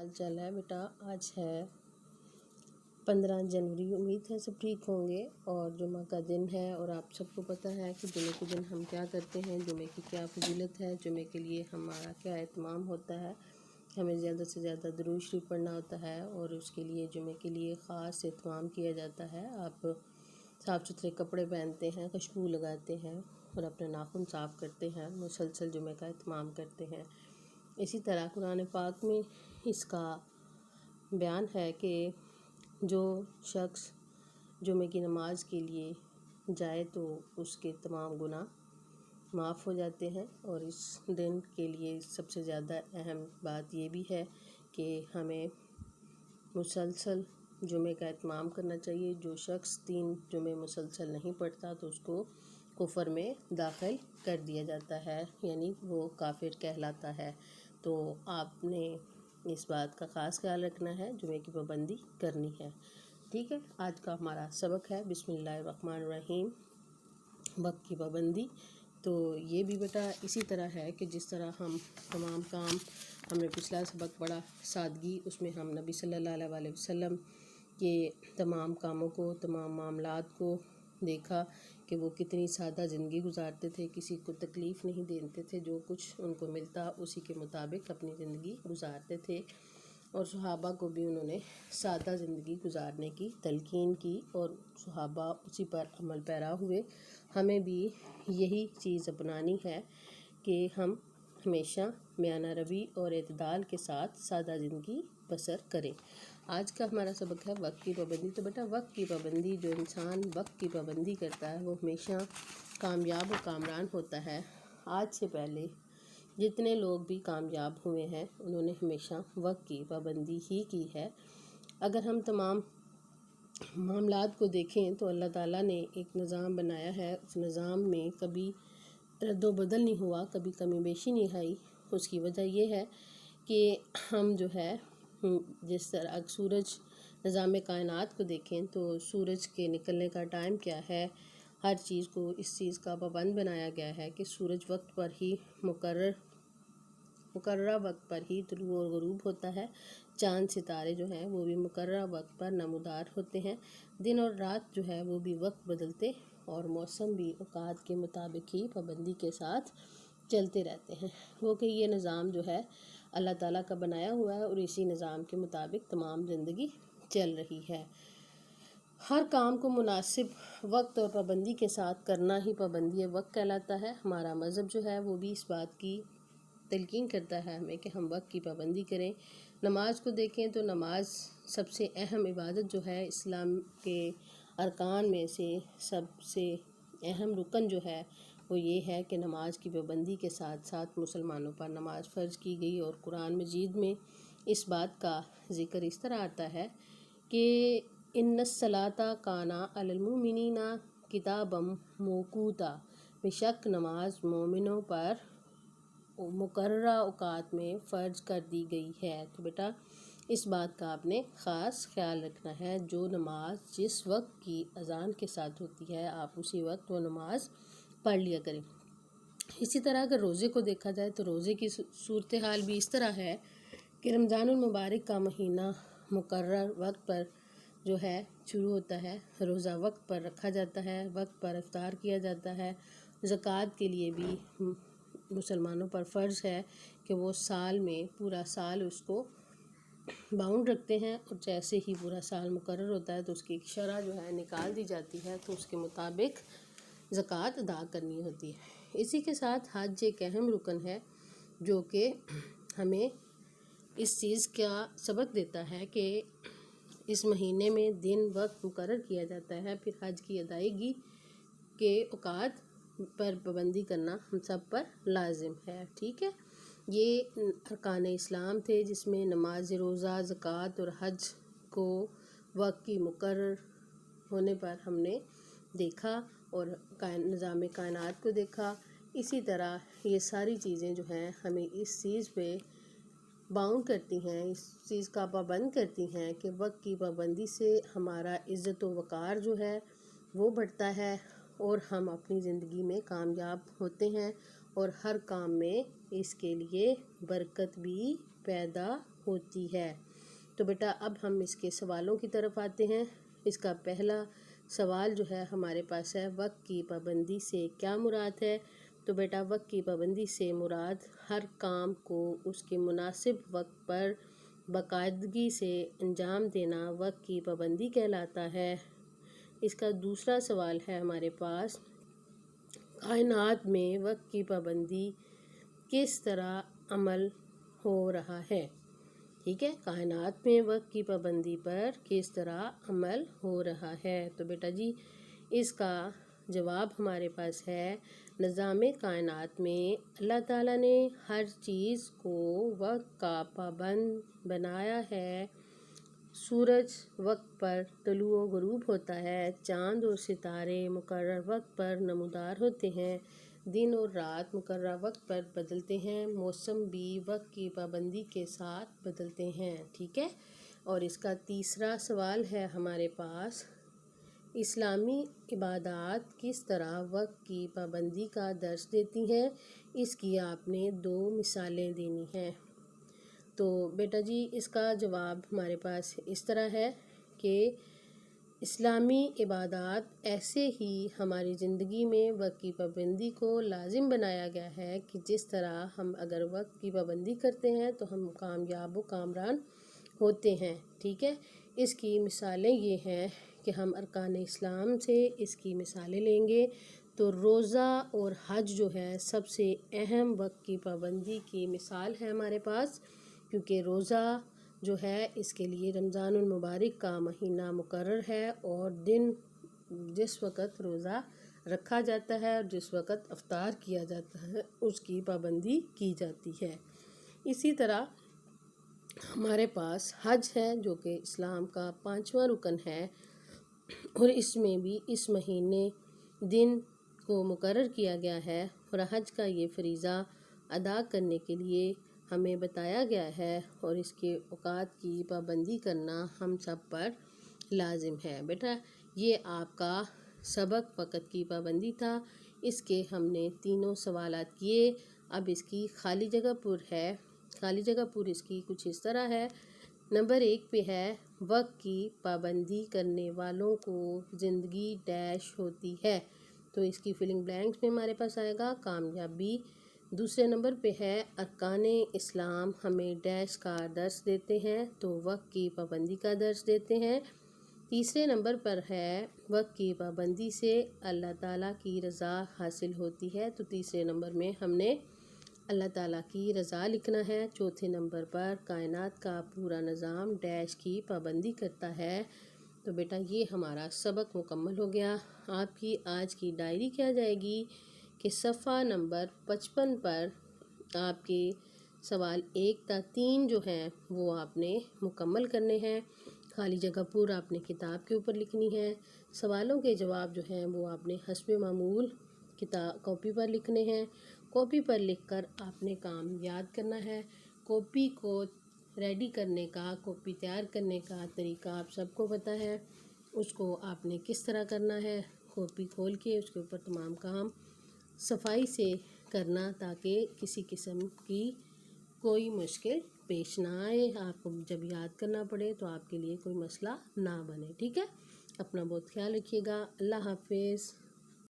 हाल चाल है बेटा। आज है 15 जनवरी। उम्मीद है सब ठीक होंगे और जुमा का दिन है और आप सबको पता है कि जुमे के दिन हम क्या करते हैं, जुमे की क्या फजीलत है, जुमे के लिए हमारा क्या एहतमाम होता है। हमें ज़्यादा से ज़्यादा दुरूद शरीफ पढ़ना होता है और उसके लिए जुमे के लिए ख़ास एहतमाम किया जाता है। आप साफ़ सुथरे कपड़े पहनते हैं, खुशबू लगाते हैं और अपने नाखून साफ़ करते हैं, मुसलसल जुमे का एहतमाम करते हैं। इसी तरह कुरान पाक में इसका बयान है कि जो शख्स जुमे की नमाज के लिए जाए तो उसके तमाम गुनाह माफ़ हो जाते हैं। और इस दिन के लिए सबसे ज़्यादा अहम बात ये भी है कि हमें मुसलसल जुमे का एहतमाम करना चाहिए। जो शख्स 3 जुमे मुसलसल नहीं पढ़ता तो उसको कुफर में दाखिल कर दिया जाता है, यानी वो काफिर कहलाता है। तो आपने इस बात का ख़ास ख्याल रखना है, जुमे की पाबंदी करनी है। ठीक है, आज का हमारा सबक है बिस्मिल्लाहिर्रहमानिर्रहीम, वक्त की पाबंदी। तो ये भी बेटा इसी तरह है कि जिस तरह हम तमाम काम, हमने पिछला सबक पढ़ा सादगी, उसमें हम नबी सल्लल्लाहु अलैहि वसल्लम के तमाम कामों को, तमाम मामलात को देखा कि वो कितनी सादा ज़िंदगी गुजारते थे, किसी को तकलीफ़ नहीं देते थे, जो कुछ उनको मिलता उसी के मुताबिक अपनी ज़िंदगी गुजारते थे। और सहाबा को भी उन्होंने सादा ज़िंदगी गुजारने की तलकीन की और सहाबा उसी पर अमल पैरा हुए। हमें भी यही चीज़ अपनानी है कि हम हमेशा मियाना रवि और एतदाल के साथ सादा ज़िंदगी बसर करें। आज का हमारा सबक है वक्त की पाबंदी। तो बेटा वक्त की पाबंदी, जो इंसान वक्त की पाबंदी करता है वो हमेशा कामयाब और कामरान होता है। आज से पहले जितने लोग भी कामयाब हुए हैं उन्होंने हमेशा वक्त की पाबंदी ही की है। अगर हम तमाम मामलात को देखें तो अल्लाह ताला ने एक निज़ाम बनाया है, उस निज़ाम में कभी रद्दो बदल नहीं हुआ, कभी कमी बेशी नहीं आई। उसकी वजह यह है कि हम जो है जिस तरह सूरज, निज़ाम कायनात को देखें तो सूरज के निकलने का टाइम क्या है, हर चीज़ को इस चीज़ का पाबंद बनाया गया है कि सूरज वक्त पर ही मुकर्ररा वक्त पर ही तुलू और ग़ुरूब होता है। चाँद सितारे जो हैं वो भी मुकर्ररा वक्त पर नमूदार होते हैं। दिन और रात जो है वो भी वक्त बदलते और मौसम भी औकात के मुताबिक ही पाबंदी के साथ चलते रहते हैं। वो कि ये निज़ाम जो है अल्लाह ताला का बनाया हुआ है और इसी निज़ाम के मुताबिक तमाम ज़िंदगी चल रही है। हर काम को मुनासिब वक्त और पाबंदी के साथ करना ही पाबंदी वक्त कहलाता है। हमारा मज़हब जो है वो भी इस बात की तलकीन करता है हमें कि हम वक्त की पाबंदी करें। नमाज को देखें तो नमाज सबसे अहम इबादत जो है, इस्लाम के अरकान में से सबसे अहम रुकन जो है वो ये है कि नमाज की पाबंदी के साथ साथ मुसलमानों पर नमाज फ़र्ज की गई। और कुरान मजीद में इस बात का ज़िक्र इस तरह आता है कि इन्नस्सलाता काना अलल मुमिनीना किताबम मौक़ूता, बेशक नमाज मोमिनों पर मुकर्ररा औकात में फ़र्ज कर दी गई है। तो बेटा इस बात का आपने ख़ास ख्याल रखना है। जो नमाज जिस वक्त की अज़ान के साथ होती है आप उसी वक्त वो नमाज पढ़ लिया करें। इसी तरह अगर रोज़े को देखा जाए तो रोज़े की सूरत हाल भी इस तरह है कि रमज़ानुल मुबारक का महीना मुकर्रर वक्त पर जो है शुरू होता है। रोज़ा वक्त पर रखा जाता है, वक्त पर इफ्तार किया जाता है। ज़कात के लिए भी मुसलमानों पर फ़र्ज़ है कि वो साल में पूरा साल उसको बाउंड रखते हैं और जैसे ही पूरा साल मुकर्रर होता है तो उसकी एक शरह जो है निकाल दी जाती है, तो उसके मुताबिक ज़कात अदा करनी होती है। इसी के साथ हज एक अहम रुकन है जो कि हमें इस चीज़ का सबक देता है कि इस महीने में दिन वक्त मुकर्रर किया जाता है, फिर हज की अदायगी के औकात पर पाबंदी करना हम सब पर लाजिम है। ठीक है, ये अरकान इस्लाम थे जिसमें नमाज, रोज़ा, ज़कात और हज को वक्त की मुकर्रर होने पर हमने देखा और निज़ाम कायनात को देखा। इसी तरह ये सारी चीज़ें जो हैं हमें इस चीज़ पे बाउंड करती हैं, इस चीज़ का पाबंद करती हैं कि वक्त की पाबंदी से हमारा इज़्ज़त व वक़ार जो है वो बढ़ता है और हम अपनी ज़िंदगी में कामयाब होते हैं और हर काम में इसके लिए बरकत भी पैदा ہوتی ہے۔ تو بیٹا اب ہم اس کے سوالوں کی طرف آتے ہیں۔ اس کا پہلا سوال جو ہے ہمارے پاس ہے، وقت کی پابندی سے کیا مراد ہے؟ تو بیٹا وقت کی پابندی سے مراد ہر کام کو اس کے مناسب وقت پر باقاعدگی سے انجام دینا وقت کی پابندی کہلاتا ہے۔ اس کا دوسرا سوال ہے ہمارے پاس، کائنات میں وقت کی پابندی کس طرح عمل ہو رہا ہے؟ ٹھیک ہے، کائنات میں وقت کی پابندی پر کس طرح عمل ہو رہا ہے؟ تو بیٹا جی اس کا جواب ہمارے پاس ہے، نظام کائنات میں اللہ تعالیٰ نے ہر چیز کو وقت کا پابند بنایا ہے۔ سورج وقت پر طلوع و غروب ہوتا ہے، چاند اور ستارے مقرر وقت پر نمودار ہوتے ہیں، دن اور رات مقررہ وقت پر بدلتے ہیں، موسم بھی وقت کی پابندی کے ساتھ بدلتے ہیں۔ ٹھیک ہے، اور اس کا تیسرا سوال ہے ہمارے پاس، اسلامی عبادات کس طرح وقت کی پابندی کا درس دیتی ہیں؟ اس کی آپ نے 2 مثالیں دینی ہیں۔ تو بیٹا جی اس کا جواب ہمارے پاس اس طرح ہے کہ اسلامی عبادات ایسے ہی ہماری زندگی میں وقت کی پابندی کو لازم بنایا گیا ہے کہ جس طرح ہم اگر وقت کی پابندی کرتے ہیں تو ہم کامیاب و کامران ہوتے ہیں۔ ٹھیک ہے، اس کی مثالیں یہ ہیں کہ ہم ارکان اسلام سے اس کی مثالیں لیں گے تو روزہ اور حج جو ہے سب سے اہم وقت کی پابندی کی مثال ہے ہمارے پاس، کیونکہ روزہ جو ہے اس کے لیے رمضان المبارک کا مہینہ مقرر ہے اور دن جس وقت روزہ رکھا جاتا ہے اور جس وقت افطار کیا جاتا ہے اس کی پابندی کی جاتی ہے۔ اسی طرح ہمارے پاس حج ہے جو کہ اسلام کا 5واں رکن ہے، اور اس میں بھی اس مہینے دن کو مقرر کیا گیا ہے، اور حج کا یہ فریضہ ادا کرنے کے لیے ہمیں بتایا گیا ہے، اور اس کے اوقات کی پابندی کرنا ہم سب پر لازم ہے۔ بیٹا یہ آپ کا سبق وقت کی پابندی تھا، اس کے ہم نے 3 سوالات کیے۔ اب اس کی خالی جگہ پر ہے، خالی جگہ پر اس کی کچھ اس طرح ہے۔ نمبر 1 پہ ہے، وقت کی پابندی کرنے والوں کو زندگی ڈیش ہوتی ہے، تو اس کی فلنگ بلینکس میں ہمارے پاس آئے گا کامیابی۔ دوسرے نمبر پہ ہے، ارکان اسلام ہمیں ڈیش کا درس دیتے ہیں، تو وقت کی پابندی کا درس دیتے ہیں۔ تیسرے نمبر پر ہے، وقت کی پابندی سے اللہ تعالیٰ کی رضا حاصل ہوتی ہے، تو تیسرے نمبر میں ہم نے اللہ تعالیٰ کی رضا لکھنا ہے۔ چوتھے نمبر پر کائنات کا پورا نظام ڈیش کی پابندی کرتا ہے۔ تو بیٹا یہ ہمارا سبق مکمل ہو گیا۔ آپ کی آج کی ڈائری کیا جائے گی کہ صفحہ نمبر 55 پر آپ کے سوال 1 تا 3 جو ہیں وہ آپ نے مکمل کرنے ہیں۔ خالی جگہ پورا آپ نے کتاب کے اوپر لکھنی ہے۔ سوالوں کے جواب جو ہیں وہ آپ نے حسب معمول کاپی پر لکھنے ہیں۔ کاپی پر لکھ کر آپ نے کام یاد کرنا ہے۔ کاپی کو ریڈی کرنے کا، کاپی تیار کرنے کا طریقہ آپ سب کو پتہ ہے، اس کو آپ نے کس طرح کرنا ہے۔ کاپی کھول کے اس کے اوپر تمام کام صفائی سے کرنا تاکہ کسی قسم کی کوئی مشکل پیش نہ آئے، آپ کو جب یاد کرنا پڑے تو آپ کے لیے کوئی مسئلہ نہ بنے۔ ٹھیک ہے، اپنا بہت خیال رکھیے گا۔ اللہ حافظ۔